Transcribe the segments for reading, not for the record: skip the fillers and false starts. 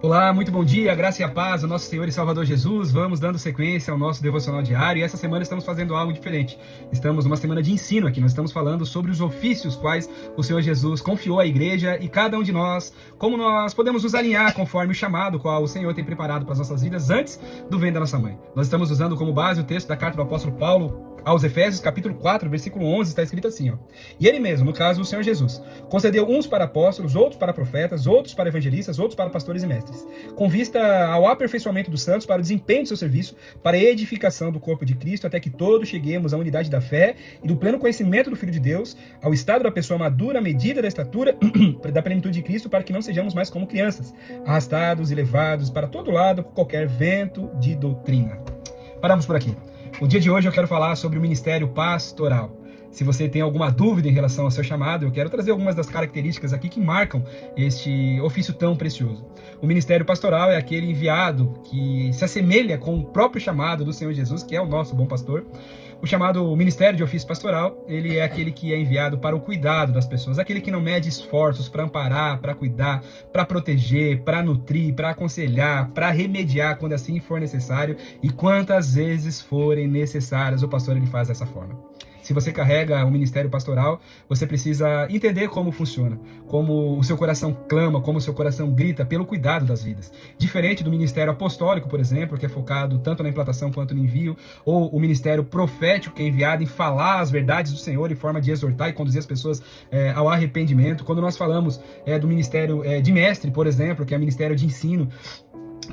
Olá, muito bom dia, graça e a paz do nosso Senhor e Salvador Jesus. Vamos dando sequência ao nosso devocional diário e essa semana estamos fazendo algo diferente. Estamos numa semana de ensino aqui, nós estamos falando sobre os ofícios quais o Senhor Jesus confiou à igreja e cada um de nós, como nós podemos nos alinhar conforme o chamado qual o Senhor tem preparado para as nossas vidas antes do ventre da nossa mãe. Nós estamos usando como base o texto da carta do apóstolo Paulo aos Efésios, capítulo 4, versículo 11, está escrito assim, E ele mesmo, no caso o Senhor Jesus, concedeu uns para apóstolos, outros para profetas, outros para evangelistas, outros para pastores e mestres, com vista ao aperfeiçoamento dos santos, para o desempenho do seu serviço, para a edificação do corpo de Cristo, até que todos cheguemos à unidade da fé e do pleno conhecimento do Filho de Deus, ao estado da pessoa madura, à medida da estatura da plenitude de Cristo, para que não sejamos mais como crianças, arrastados e levados para todo lado por qualquer vento de doutrina. Paramos por aqui. O dia de hoje eu quero falar sobre o ministério pastoral. Se você tem alguma dúvida em relação ao seu chamado, eu quero trazer algumas das características aqui que marcam este ofício tão precioso. O ministério pastoral é aquele enviado que se assemelha com o próprio chamado do Senhor Jesus, que é o nosso bom pastor. O chamado ministério de ofício pastoral, ele é aquele que é enviado para o cuidado das pessoas, aquele que não mede esforços para amparar, para cuidar, para proteger, para nutrir, para aconselhar, para remediar quando assim for necessário e quantas vezes forem necessárias, o pastor ele faz dessa forma. Se você carrega o ministério pastoral, você precisa entender como funciona, como o seu coração clama, como o seu coração grita pelo cuidado das vidas. Diferente do ministério apostólico, por exemplo, que é focado tanto na implantação quanto no envio, ou o ministério profético, que é enviado em falar as verdades do Senhor em forma de exortar e conduzir as pessoas ao arrependimento. Quando nós falamos do ministério de mestre, por exemplo, que é o ministério de ensino,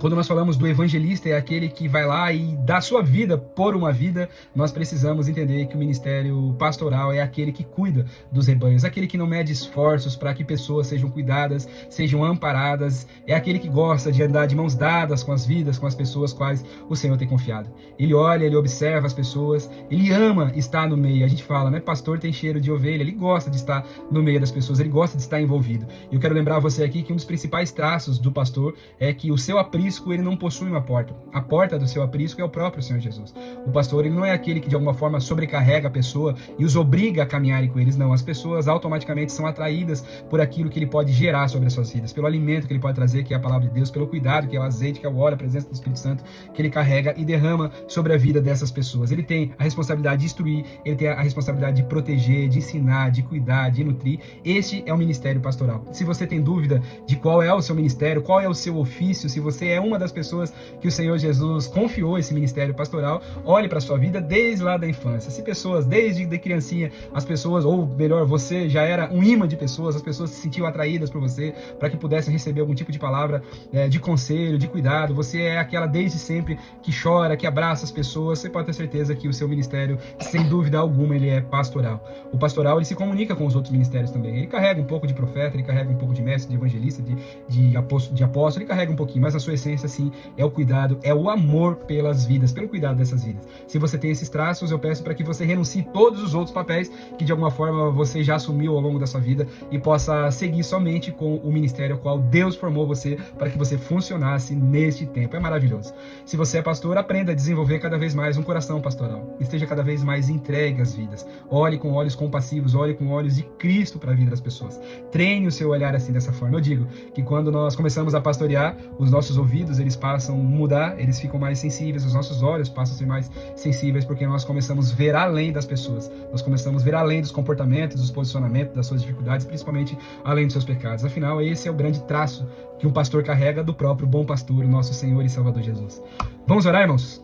quando nós falamos do evangelista, é aquele que vai lá e dá sua vida por uma vida, nós precisamos entender que o ministério pastoral é aquele que cuida dos rebanhos, aquele que não mede esforços para que pessoas sejam cuidadas, sejam amparadas, é aquele que gosta de andar de mãos dadas com as vidas, com as pessoas quais o Senhor tem confiado. Ele olha, ele observa as pessoas, ele ama estar no meio. A gente fala, né? Pastor tem cheiro de ovelha, ele gosta de estar no meio das pessoas, ele gosta de estar envolvido. E eu quero lembrar você aqui que um dos principais traços do pastor é que o seu aprisco ele não possui uma porta. A porta do seu aprisco é o próprio Senhor Jesus. O pastor ele não é aquele que de alguma forma sobrecarrega a pessoa e os obriga a caminharem com eles, não. As pessoas automaticamente são atraídas por aquilo que ele pode gerar sobre as suas vidas, pelo alimento que ele pode trazer, que é a palavra de Deus, pelo cuidado, que é o azeite, que é o óleo, a presença do Espírito Santo, que ele carrega e derrama sobre a vida dessas pessoas. Ele tem a responsabilidade de instruir, ele tem a responsabilidade de proteger, de ensinar, de cuidar, de nutrir. Este é o ministério pastoral. Se você tem dúvida de qual é o seu ministério, qual é o seu ofício, se você é uma das pessoas que o Senhor Jesus confiou esse ministério pastoral, olhe para a sua vida desde lá da infância. Se pessoas, desde de criancinha, as pessoas, ou melhor, você já era um imã de pessoas, as pessoas se sentiam atraídas por você, para que pudessem receber algum tipo de palavra de conselho, de cuidado, você é aquela desde sempre que chora, que abraça as pessoas, você pode ter certeza que o seu ministério, sem dúvida alguma, ele é pastoral. O pastoral, ele se comunica com os outros ministérios também. Ele carrega um pouco de profeta, ele carrega um pouco de mestre, de evangelista, de apóstolo, ele carrega um pouquinho, mas a sua essência, assim, é o cuidado, é o amor pelas vidas, pelo cuidado dessas vidas. Se você tem esses traços, eu peço para que você renuncie todos os outros papéis que de alguma forma você já assumiu ao longo da sua vida e possa seguir somente com o ministério ao qual Deus formou você para que você funcionasse neste tempo. É maravilhoso. Se você é pastor, aprenda a desenvolver cada vez mais um coração pastoral. Esteja cada vez mais entregue às vidas. Olhe com olhos compassivos, olhe com olhos de Cristo para a vida das pessoas. Treine o seu olhar assim dessa forma. Eu digo que quando nós começamos a pastorear, os nossos ouvidos, eles passam a mudar, eles ficam mais sensíveis, os nossos olhos passam a ser mais sensíveis, porque nós começamos a ver além das pessoas, nós começamos a ver além dos comportamentos, dos posicionamentos, das suas dificuldades, principalmente além dos seus pecados. Afinal, esse é o grande traço que um pastor carrega do próprio bom pastor, o nosso Senhor e Salvador Jesus. Vamos orar, irmãos?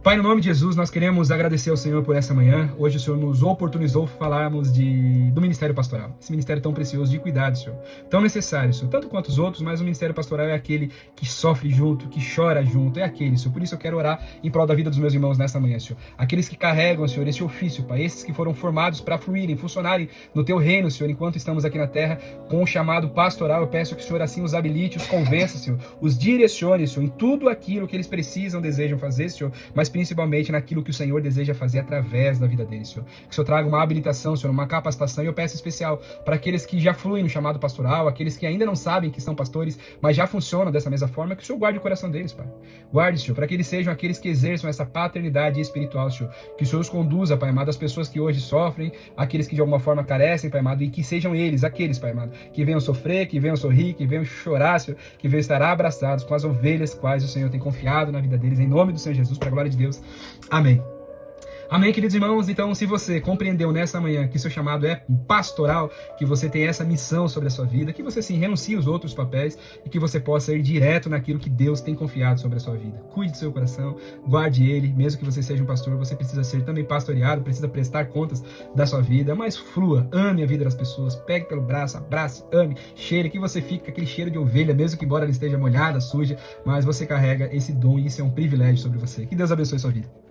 Pai, no nome de Jesus, nós queremos agradecer ao Senhor por essa manhã. Hoje o Senhor nos oportunizou falarmos do ministério pastoral. Esse ministério tão precioso de cuidado, Senhor. Tão necessário, Senhor. Tanto quanto os outros, mas o ministério pastoral é aquele que sofre junto, que chora junto. É aquele, Senhor. Por isso eu quero orar em prol da vida dos meus irmãos nessa manhã, Senhor. Aqueles que carregam, Senhor, esse ofício, Pai. Esses que foram formados para fluírem, funcionarem no Teu reino, Senhor, enquanto estamos aqui na terra com o chamado pastoral. Eu peço que o Senhor assim os habilite, os convença, Senhor. Os direcione, Senhor, em tudo aquilo que eles precisam, desejam fazer, Senhor. Mas principalmente naquilo que o Senhor deseja fazer através da vida deles, Senhor. Que o Senhor traga uma habilitação, Senhor, uma capacitação, e eu peço especial para aqueles que já fluem no chamado pastoral, aqueles que ainda não sabem que são pastores, mas já funcionam dessa mesma forma, que o Senhor guarde o coração deles, Pai. Guarde, Senhor, para que eles sejam aqueles que exerçam essa paternidade espiritual, Senhor. Que o Senhor os conduza, Pai amado, as pessoas que hoje sofrem, aqueles que de alguma forma carecem, Pai amado, e que sejam eles, aqueles, Pai amado, que venham sofrer, que venham sorrir, que venham chorar, Senhor, que venham estar abraçados com as ovelhas quais o Senhor tem confiado na vida deles, em nome do Senhor Jesus, para a glória de Deus. Amém. Amém, queridos irmãos? Então, se você compreendeu nessa manhã que seu chamado é pastoral, que você tem essa missão sobre a sua vida, que você sim renuncie aos outros papéis e que você possa ir direto naquilo que Deus tem confiado sobre a sua vida. Cuide do seu coração, guarde ele, mesmo que você seja um pastor, você precisa ser também pastoreado, precisa prestar contas da sua vida, mas flua, ame a vida das pessoas, pegue pelo braço, abrace, ame, cheire, que você fique com aquele cheiro de ovelha, mesmo que embora ela esteja molhada, suja, mas você carrega esse dom e isso é um privilégio sobre você. Que Deus abençoe a sua vida.